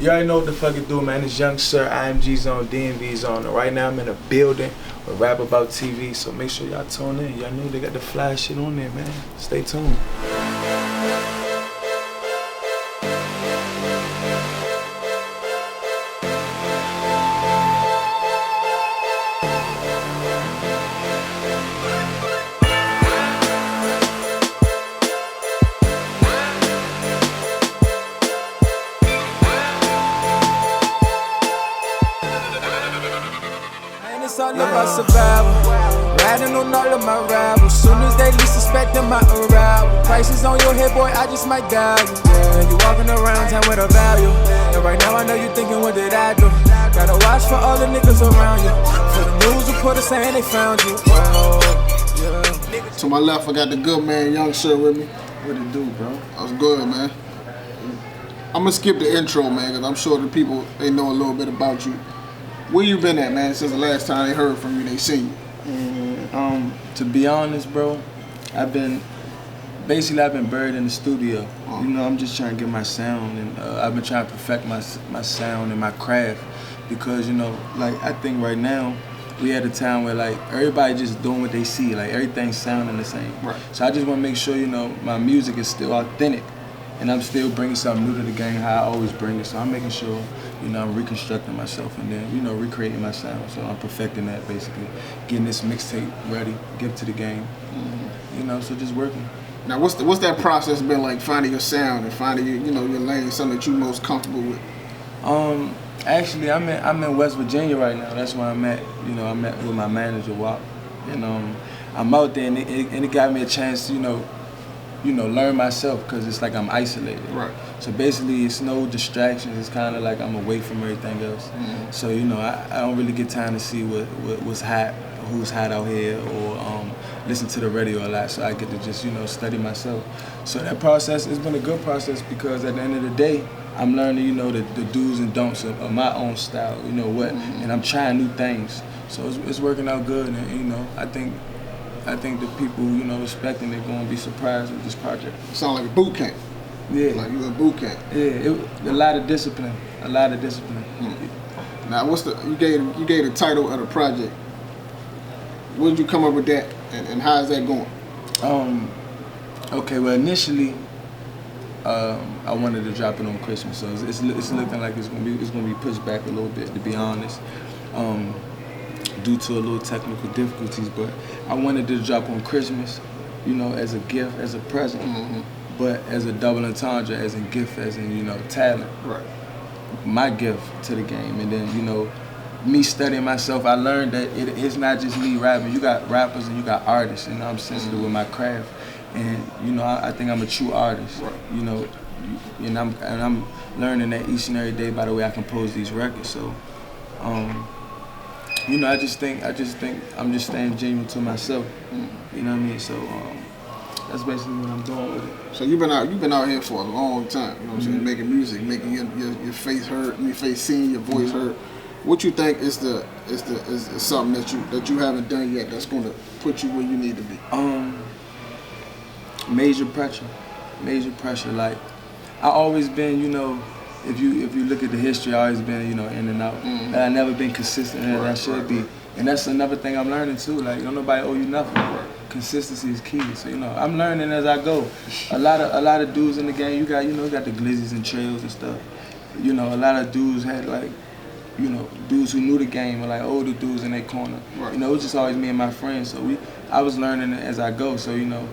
You already know what the fuck it do, man. It's Young Sir, IMG Zone, DMV Zone. And right now I'm in a building with RapAboutTV, so make sure y'all tune in. Y'all know they got the fly shit on there, man. Stay tuned. It's all about survival. Riding on all of my rivals. Soon as they least suspecting my arrival. Prices on your head, boy, I just might die you. Yeah, you walking around town with a value. And right now I know you thinking, what did I do? Gotta watch for all the niggas around you. For the news reporters saying they found you. Oh, yeah. To my left, I got the good man, Young Sir, with me. What it do, bro? That's good, man. I'm gonna skip the intro, man, because I'm sure the people, they know a little bit about you. Where you been at, man, since the last time they heard from you, they seen you? To be honest, bro, I've been buried in the studio. You know, I'm just trying to get my sound, and I've been trying to perfect my sound and my craft, because, you know, like, I think right now we at a time where, like, everybody just doing what they see, like, everything's sounding the same. Right. So I just want to make sure, you know, my music is still authentic, and I'm still bringing something new to the game, how I always bring it. So I'm making sure, you know, I'm reconstructing myself and then, you know, recreating my sound. So I'm perfecting that, basically. Getting this mixtape ready, give it to the game. You know, so just working. Now, what's that process been like, finding your sound and finding your, you know, your lane, something that you're most comfortable with? Actually, I'm in West Virginia right now. That's where I'm at. You know, I'm at with my manager, Wop. And I'm out there, and it got me a chance to, you know, learn myself, because it's like I'm isolated. Right. So basically, it's no distractions. It's kind of like I'm away from everything else. So, you know, I don't really get time to see what's hot, who's hot out here, or listen to the radio a lot. So I get to just, you know, study myself. So that process has been a good process, because at the end of the day, I'm learning, you know, the do's and don'ts of my own style. You know what? And I'm trying new things. So it's working out good, and, you know, I think the people, you know, respecting it, going to be surprised with this project. Sound like a boot camp. Yeah. Like you in boot camp. Yeah, a lot of discipline. A lot of discipline. Now, you gave the title of the project. When did you come up with that, and how is that going? Okay, well, initially, I wanted to drop it on Christmas, so it's looking like it's gonna be pushed back a little bit, to be honest. Due to a little technical difficulties, but I wanted to drop on Christmas, you know, as a gift, as a present, but as a double entendre, as a gift, as in, you know, talent. Right. My gift to the game, and then, you know, me studying myself, I learned that it's not just me rapping. You got rappers and you got artists, and I'm sensitive with my craft, and, you know, I think I'm a true artist. Right. You know, and I'm learning that each and every day by the way I compose these records. So. You know, I just think I'm just staying genuine to myself. You know what I mean? So that's basically what I'm doing with it. So you've been out here for a long time. You know what I'm saying? Making music, making your face heard, your face seen, your voice heard. What you think is something that you haven't done yet that's going to put you where you need to be? Major pressure. Like, I always been, you know. If you look at the history, I always been, you know, in and out. But I never been consistent as I should be. And that's another thing I'm learning too. Like, don't nobody owe you nothing. Consistency is key. So, you know, I'm learning as I go. A lot of dudes in the game, you got the glizzies and trails and stuff. You know, a lot of dudes had, like, you know, dudes who knew the game, or like older dudes in their corner. Right. You know, it was just always me and my friends. So I was learning as I go. So, you know,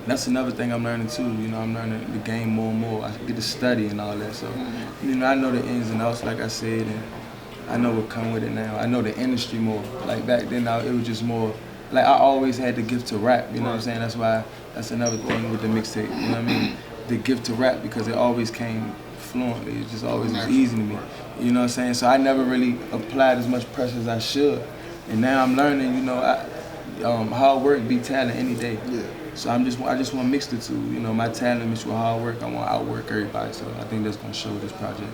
that's another thing I'm learning too. You know, I'm learning the game more and more. I get to study and all that. So, you know, I know the ins and outs, like I said, and I know what come with it now. I know the industry more. Like back then, it was just more. Like, I always had the gift to rap. You know what I'm saying? That's why. That's another thing with the mixtape. You know what I mean? The gift to rap, because it always came fluently. It just always was easy to me. You know what I'm saying? So I never really applied as much pressure as I should. And now I'm learning. You know, hard work beat talent any day. Yeah. So I just want to mix the two. You know, my talent mixed with hard work. I want to outwork everybody. So I think that's gonna show this project.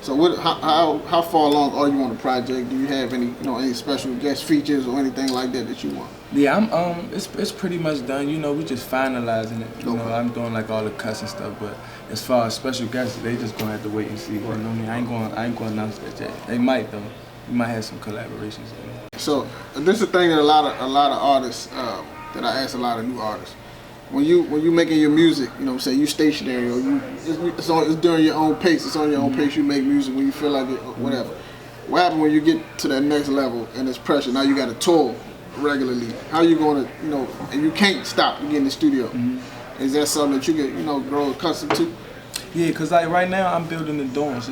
So how far along are you on the project? Do you have any special guest features or anything like that you want? Yeah, it's pretty much done. You know, we just finalizing it. You know, I'm doing like all the cuts and stuff, but as far as special guests, they just gonna have to wait and see. You know what I mean? I ain't gonna announce that yet. They might though. We might have some collaborations. So this is the thing that a lot of artists that I ask a lot of new artists. When you making your music, you know what I'm saying, you stationary or it's during your own pace. It's on your own pace. You make music when you feel like it, whatever. What happens when you get to that next level and it's pressure? Now you got to tour regularly. How you gonna, and you can't stop. You get in the studio. Is that something that you get, grow accustomed to? Yeah, cause like right now I'm building the dorm, so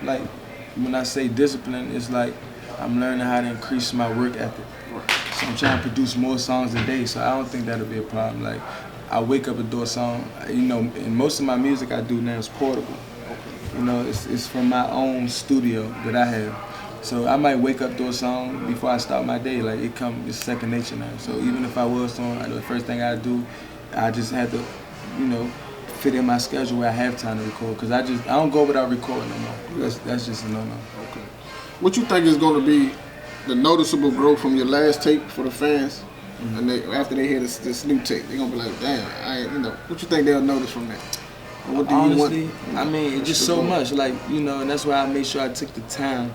like when I say discipline, it's like I'm learning how to increase my work ethic. So I'm trying to produce more songs a day, so I don't think that'll be a problem. Like I wake up and do a song, and most of my music I do now is portable. It's from my own studio that I have. So I might wake up, do a song before I start my day. Like it's second nature now. So even if I was on, I know the first thing I do, I just had to, fit in my schedule where I have time to record. Cause I don't go without recording no more. That's just a no-no. Okay. What you think is going to be the noticeable growth from your last tape for the fans? And after they hear this new tape, they're gonna be like, damn, what you think they'll notice from that? Or what do Honestly, you want? I mean, it's just so much, like, and that's why I made sure I took the time,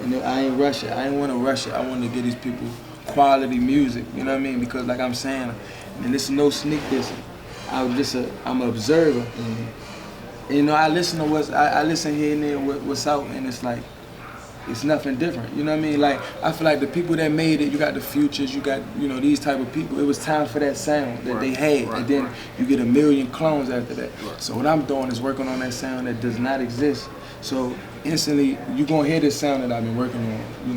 I ain't rush it. I didn't want to rush it. I wanted to give these people quality music, you know what I mean? Because like I'm saying, and this is no sneak dissing. I'm an observer. I listen to I listen here and there what's out, and it's like, it's nothing different, you know what I mean? Like, I feel like the people that made it, you got the Futures, you got, these type of people, it was time for that sound that they had, and then you get a million clones after that. So what I'm doing is working on that sound that does not exist. So instantly, you're gonna hear this sound that I've been working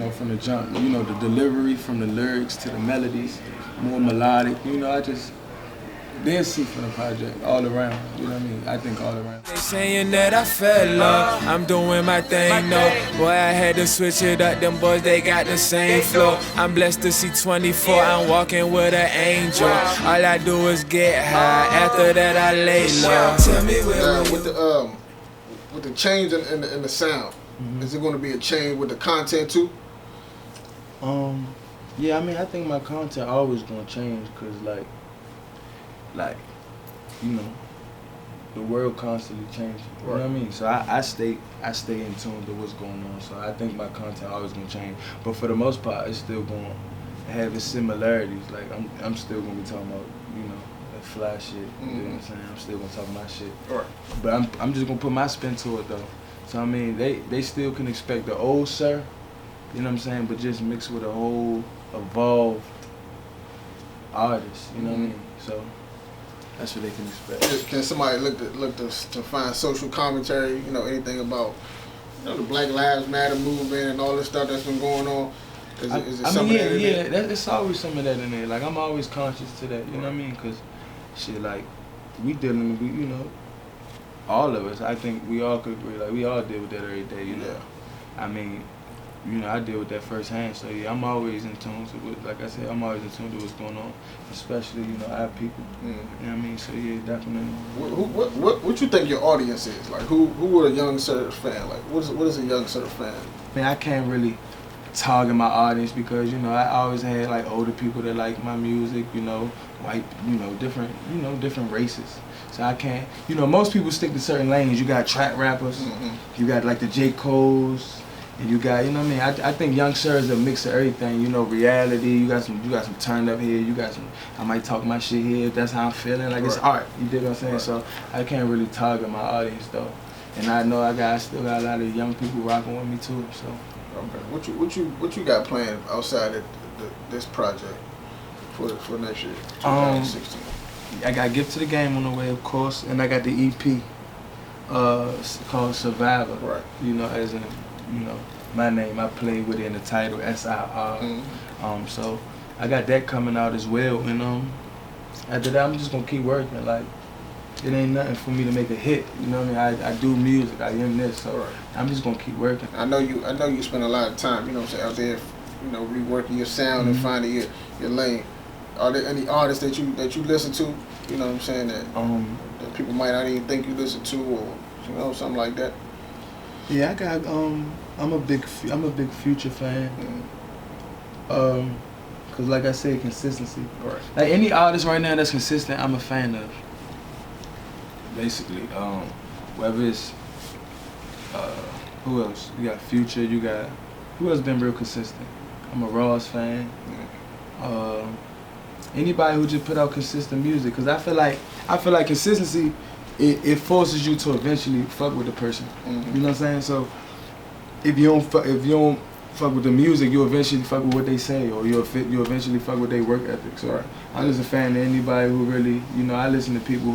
on, from the jump, the delivery, from the lyrics to the melodies, more melodic, they'll see from the project all around, you know what I mean? I think all around. They saying that I fell up, I'm doing my thing, no. Boy, I had to switch it up, them boys, they got the same flow. I'm blessed to see 24, I'm walking with an angel. All I do is get high, after that I lay low. Tell me where with the change in the sound, is it going to be a change with the content too? Yeah, I mean, I think my content always gonna change, cause like, the world constantly changes. You know what I mean? So I stay in tune to what's going on. So I think my content always gonna change. But for the most part, it's still gonna have its similarities. Like I'm still gonna be talking about, that fly shit. You know what I'm saying? I'm still gonna talk my shit. But I'm just gonna put my spin to it though. So I mean, they still can expect the old sir, you know what I'm saying? But just mixed with a whole evolved artist. You know what I mean? So. That's what they can expect. Can somebody look to find social commentary, anything about the Black Lives Matter movement and all this stuff that's been going on? Is it some of that in there? It's always some of that in there. Like, I'm always conscious to that, you know what I mean? Because, shit, like, we dealing with, all of us, I think we all could agree, like, we all deal with that every day, Yeah. I mean, I deal with that firsthand, so yeah, I'm always in tune to like I said, I'm always in tune to what's going on, especially, our people. You know what I mean? So yeah, definitely. What you think your audience is? Like, who would a Young Surf fan? Like, what is a Young Surf fan? Man, I can't really target my audience because, I always had like older people that like my music, white, different races. So I can't, most people stick to certain lanes. You got trap rappers, you got like the J. Cole's, and you got, I think Young Sir is a mix of everything, reality, you got some turned up here, you got some, I might talk my shit here, that's how I'm feeling, like it's art, you dig what I'm saying? So I can't really target my audience though. And I know I still got a lot of young people rocking with me too, so. Okay, what you got planned outside of this project for next year, 2016? I got Gift to the Game on the way, of course, and I got the EP called Survivor, right. As in, my name, I played with it in the title, SIR. So I got that coming out as well, and after that, I'm just gonna keep working. Like, it ain't nothing for me to make a hit, you know what I mean? I do music, I am this, so I'm just gonna keep working. I know you spend a lot of time, out there, reworking your sound and finding your lane. Are there any artists that you listen to, you know what I'm saying, that people might not even think you listen to, or something like that? Yeah, I got I'm a big Future fan. Cause like I said, consistency. Like any artist right now that's consistent, I'm a fan of. Basically, Whether it's who else? You got Future. You got who else been real consistent? I'm a Ross fan. Anybody who just put out consistent music, cause I feel like consistency, it forces you to eventually fuck with the person. You know what I'm saying? So if you don't fuck with the music, you eventually fuck with what they say, or you eventually fuck with their work ethic. So I'm just a fan of anybody who really, I listen to people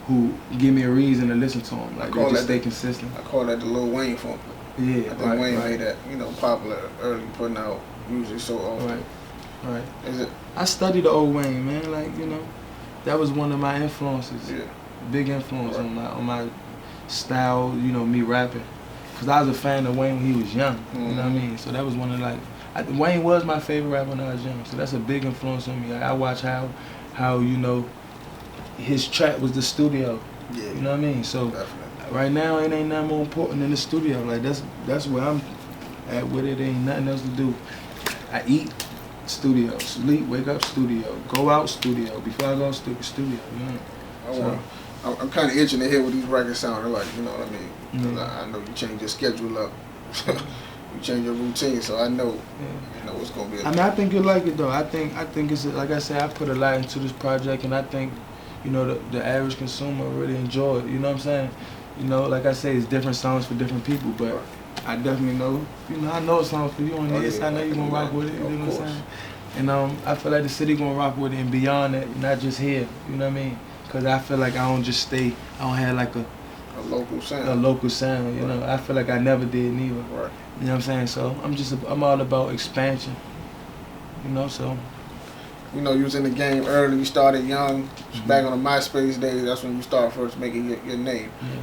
who give me a reason to listen to them. Like they just stay consistent. I call that the Lil Wayne funk. Yeah, I think Wayne made that, popular early, putting out music so often. Right. Is it? I studied the old Wayne, man. Like, that was one of my influences. Yeah. Big influence on my style, me rapping. Cause I was a fan of Wayne when he was young. You know what I mean? So that was one of Wayne was my favorite rapper when I was young. So that's a big influence on me. Like, I watch how his track was the studio. Yeah. You know what I mean? So definitely. Right now it ain't nothing more important than the studio. Like that's where I'm at with it. Ain't nothing else to do. I eat, studio, sleep, wake up, studio, go out, studio. Before I go studio, I'm kind of itching to hear what these records sound like, you know what I mean? 'Cause I know you change your schedule up, you change your routine, so I know, what's gonna be. I think you'll like it though. I think it's, like I said, I put a lot into this project, and I think, the average consumer really enjoy it. You know what I'm saying? Like I say, it's different songs for different people, but I definitely know, I know a song for you on this. I know you gonna rock with it. You know what I'm saying? And I feel like the city gonna rock with it and beyond that, not just here. You know what I mean? Cause I feel like I don't have like a local sound. A local sound. I feel like I never did neither. Right. You know what I'm saying? So I'm all about expansion. So. You was in the game early. You started young. Back on the MySpace days, that's when you started first making your name. Yeah.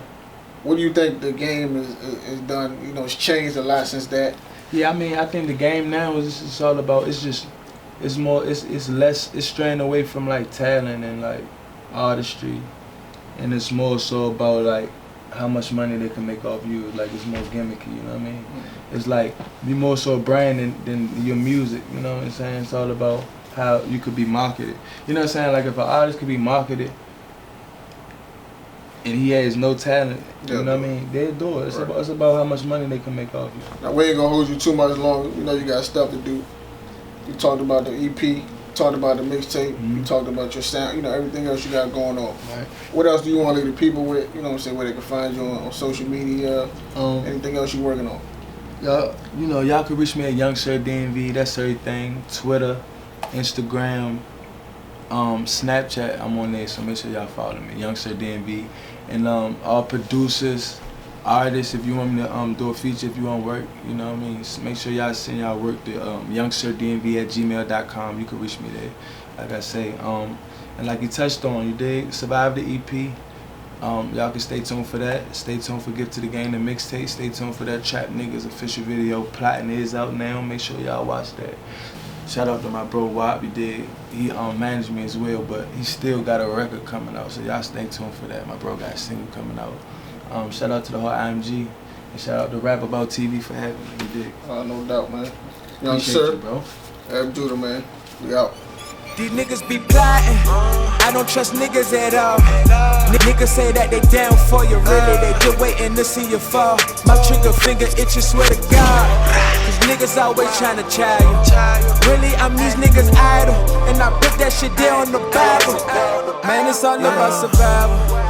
What do you think the game is done? It's changed a lot since that. Yeah, I think the game now it's all about. It's less. It's straying away from like talent and like artistry, and it's more so about like how much money they can make off you. Like it's more gimmicky. You know what I mean? It's like be more so a brand than your music. You know what I'm saying? It's all about how you could be marketed. You know what I'm saying? Like if an artist could be marketed and he has no talent, you know what I mean? They'll do it. It's about how much money they can make off you. Now we ain't gonna hold you too much longer. You got stuff to do. You talked about the EP, talked about the mixtape, you talked about your sound, everything else you got going on. Right. What else do you want to leave the people with? You know what I'm saying? Where they can find you on social media, anything else you working on? Y'all can reach me at YoungSirDMV. That's everything. Twitter, Instagram, Snapchat, I'm on there, so make sure y'all follow me, YoungSirDMV. And all producers, artists, if you want me to do a feature, if you want work, you know what I mean, make sure y'all send y'all work to YoungSirDMV@gmail.com. You can reach me there, like I say. And like you touched on, you did Survive the EP. Y'all can stay tuned for that. Stay tuned for Give to the Game, the mixtape. Stay tuned for that Trap Niggas official video. Plotting is out now. Make sure y'all watch that. Shout out to my bro Wop. He managed me as well, but he still got a record coming out. So y'all stay tuned for that. My bro got a single coming out. Shout out to the whole IMG, and shout out to RapAboutTV for having me. You dig? No doubt, man. Young Appreciate Sir, you, bro. Ab Judah, man. We out. These niggas be plotting, I don't trust niggas at all. Niggas say that they down for you, really, they just waiting to see you fall. My trigger finger itches, swear to God, cause niggas always tryna try you. Really, I'm these niggas idol, and I put that shit there on the Bible. Man, it's all about survival.